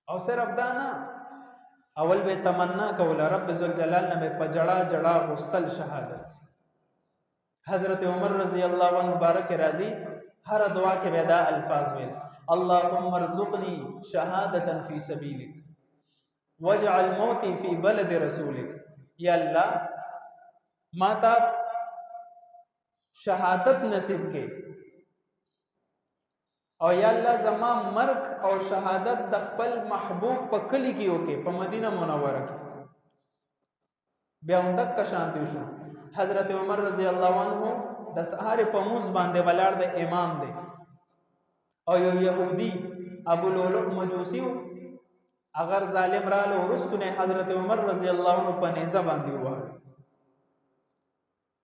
او صرف دا نه، اول به تمنا کوله رب ذوالجلال نه به پجړه جړه غستل شهادت. حضرت عمر رضی الله عنه مبارک راضی هر دعا کې ودا الفاظ ویل اللهم ارزقني شهادة في سبيلك واجعل موتي في بلد رسولك. یا الله ماتا شهادت نصیب کې، او یا الله زما مرګ او شهادت د خپل محبوب په کلی کې وکي، په مدینه منوره کې. بیا هم دک شانتی شو. حضرت عمر رضی الله عنه د سحر په موز باندې ولاړ د امام دی، او یو يهودي ابو لؤلؤ مجوسی اگر ظالم رالو ورستونه حضرت عمر رضی الله عنه په نیزه باندې ووهل،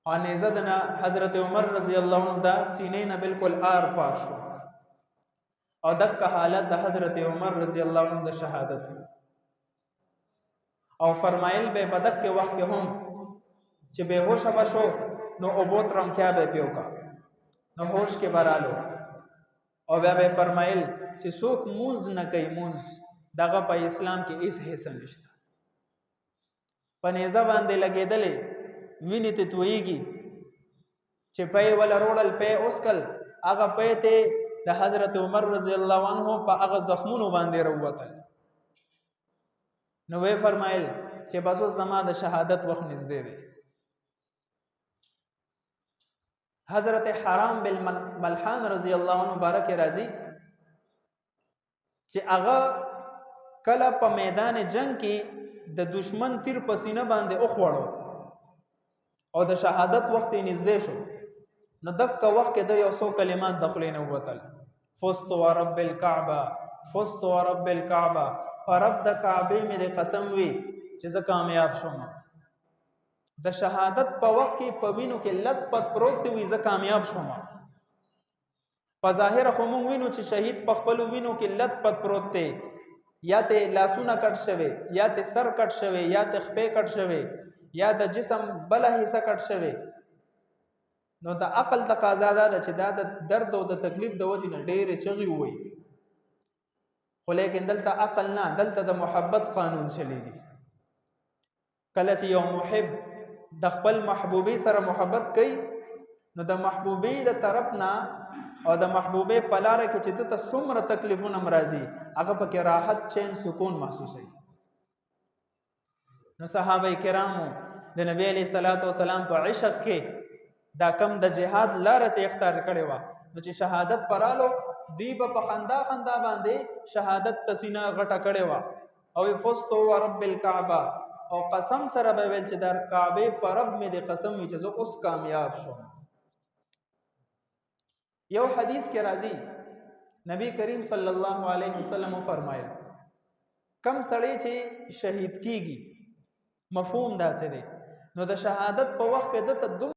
او نیزه دنا حضرت عمر رضی الله عنه دا سینې نه بالکل آر پار شو، او دک حالت د حضرت عمر رضی الله عنه د شهادت. او فرمایل به بدک کے وقت کې هم چې به هوش بشو نو اوبوت رم کیا به پیوکا نو هوش کې برالو، او بیا به فرمایل چې څوک مونږ نه کوي مونږ دغه په اسلام کې هیڅ حصہ نشته. پنيزه باندې لګېدلې ویني ته تويږي چې پي ولا روړل پي اوسکل هغه پي ته د حضرت عمر رضی الله عنه په هغه زخمونو باندې وروتل. نو وی فرمایل چې بس اوس زما د شهادت وخت نږدې دی. حضرت حرام بن ملحان رضی الله عنه مبارک راضی چې هغه کله په میدان جنگ کې د دشمن تیر پسینه باندې اوخوړو او د شهادت وخت یې نږدې شو، نو دک وخت کې د یو څو کلمات دخلینه ووتل فزت ورب الكعبه فزت ورب الكعبه، فرب د کعبه مې د قسم وی چې زه کامیاب شوم. د شهادت په وخت کې په وینو کې لت پت پروت وي زه کامیاب شوم. په ظاهر خو مونږ وینو چې شهید په خپل وینو کې لت پت پروت دی، یا ته لاسونه کټ شوی، یا ته سر کټ شوی، یا ته خپې کټ شوی، یا د جسم بل حصہ کټ شوی. نو د عقل تقاضا ده چې دا د درد او د تکلیف د وجې نه ډېرې چغې وي، خو لیکن دلته عقل نه، دلته د محبت قانون چلیږي. کله چې یو محب د خپل محبوبې سره محبت کوي نو د محبوبې د طرف نه او د محبوبې په لاره کې چې دته څومره تکلیفونه مرضی هغه پکې راحت چین سکون محسوسوي. نو صحابه کرامو د نبی علیہ الصلوۃ والسلام په عشق کې دا کم د جهاد لاره ته اختیار کړي وا، نو چې شهادت پرالو دی په خندا خندا باندې شهادت تسینه غټه کړي وا، او فزت ورب الكعبه، او قسم سره به ویل چې در کعبه پر رب مې د قسم وی چې زه اوس کامیاب شوم. یو حدیث کې راځي نبی کریم صلی الله علیه وسلم فرمایل کم سړی چې شهید کیږي مفهوم داسې دی، نو د شهادت په وخت کې د